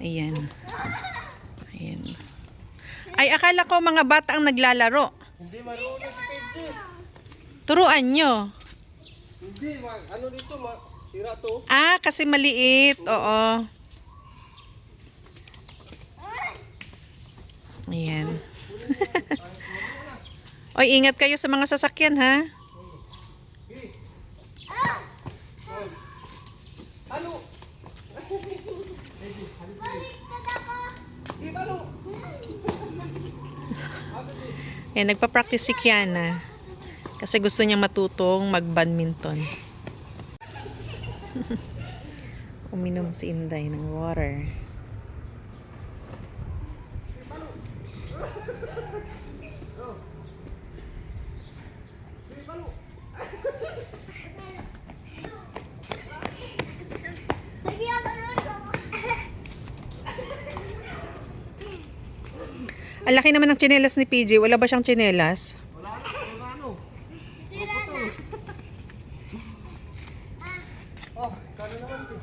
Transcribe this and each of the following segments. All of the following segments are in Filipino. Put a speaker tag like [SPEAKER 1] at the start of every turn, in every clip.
[SPEAKER 1] Ayan. Ayan. Ay, akala ko mga bata ang naglalaro.
[SPEAKER 2] Hindi marunong si Pedro.
[SPEAKER 1] Turuan nyo.
[SPEAKER 2] Hindi, ano dito, sira to.
[SPEAKER 1] Ah, kasi maliit. Oo. Ayan. Oy, ingat kayo sa mga sasakyan, ha?
[SPEAKER 2] Halo!
[SPEAKER 1] Ayan, nagpa-practice si Kiana. Kasi gusto niya matutong mag-badminton. Uminom si Inday ng water. Ang laki naman ng tsinelas ni PJ. Wala ba siyang tsinelas?
[SPEAKER 2] Wala ano.
[SPEAKER 3] Sira na.
[SPEAKER 2] Oh, kano naman ito?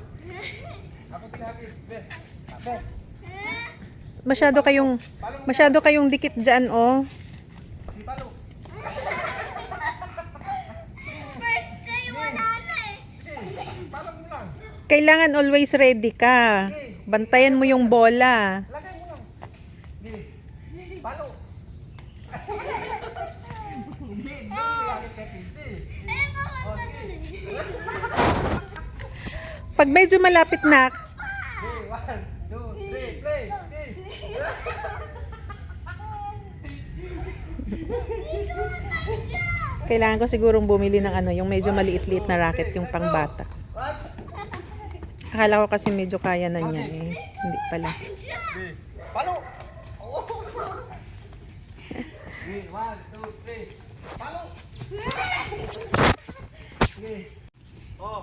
[SPEAKER 2] Ako tinagis. Be.
[SPEAKER 1] Masyado kayong dikit dyan, oh.
[SPEAKER 2] Di palo.
[SPEAKER 3] First try, wala na eh.
[SPEAKER 2] Palo mo lang.
[SPEAKER 1] Kailangan always ready ka. Bantayan mo yung bola.
[SPEAKER 2] Lagay mo lang. Palo. Hindi, lagay kay Pedro.
[SPEAKER 3] Eh, papunta na eh.
[SPEAKER 1] Pag medyo malapit na,
[SPEAKER 2] Okay, 1, 2, 3, play.
[SPEAKER 1] kailangan ko sigurong bumili ng ano, yung medyo maliit-liit na racket, yung pangbata.
[SPEAKER 2] What?
[SPEAKER 1] Akala ko kasi medyo kaya na niya eh. Hindi pala.
[SPEAKER 2] Palo. Oh. Okay, 1, 2, 3. Palo. Okay. Oh.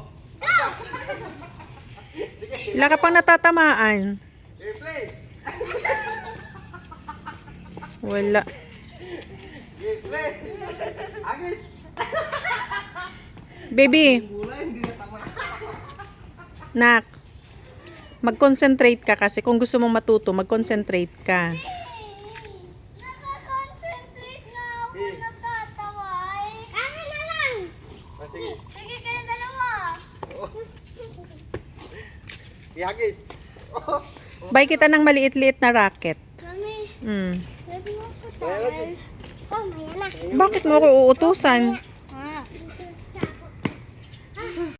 [SPEAKER 1] Wala ka pang natatamaan.
[SPEAKER 2] Okay, play.
[SPEAKER 1] Wala.
[SPEAKER 2] Okay, play. Agis.
[SPEAKER 1] Baby,
[SPEAKER 2] Bola hindi na tama.
[SPEAKER 1] nak. Mag-concentrate ka kasi kung gusto mong matuto, mag-concentrate ka.
[SPEAKER 3] Nakakonsentrate na ako, natatawa eh. Akin na lang.
[SPEAKER 2] Sige.
[SPEAKER 3] Sige kayo dalawa.
[SPEAKER 2] Ihagis. Oh.
[SPEAKER 1] Buy kita ng maliit-liit na racket.
[SPEAKER 3] Mami,
[SPEAKER 1] Hmm.
[SPEAKER 3] pwede mo po tayo. Oh, maya na.
[SPEAKER 1] Bakit mo ako uutusan?